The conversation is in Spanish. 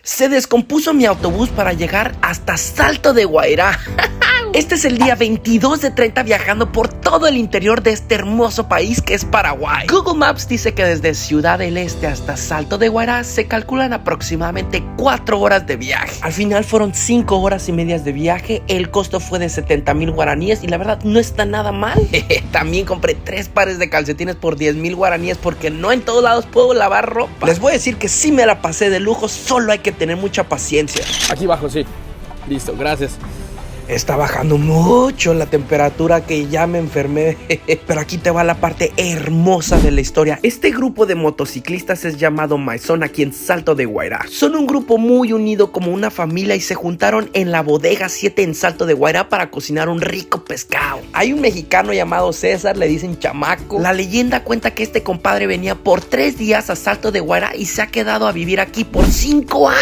Se descompuso mi autobús para llegar hasta Salto de Guairá. Este es el día 22 de 30 viajando por todo el interior de este hermoso país que es Paraguay. Google Maps dice que desde Ciudad del Este hasta Salto de Guairá se calculan aproximadamente 4 horas de viaje. Al final fueron 5 horas y media de viaje. El costo fue de 70,000 guaraníes y la verdad no está nada mal. También compré 3 pares de calcetines por 10,000 guaraníes porque no en todos lados puedo lavar ropa. Les voy a decir que sí me la pasé de lujo, solo hay que tener mucha paciencia. Aquí bajo, sí. Listo, gracias. Está bajando mucho la temperatura que ya me enfermé. Pero aquí te va la parte hermosa de la historia. Este grupo de motociclistas es llamado Maizón aquí en Salto de Guairá. Son un grupo muy unido como una familia y se juntaron en la bodega 7 en Salto de Guairá para cocinar un rico pescado. Hay un mexicano llamado César, le dicen chamaco. La leyenda cuenta que este compadre venía por 3 días a Salto de Guairá y se ha quedado a vivir aquí por 5 años.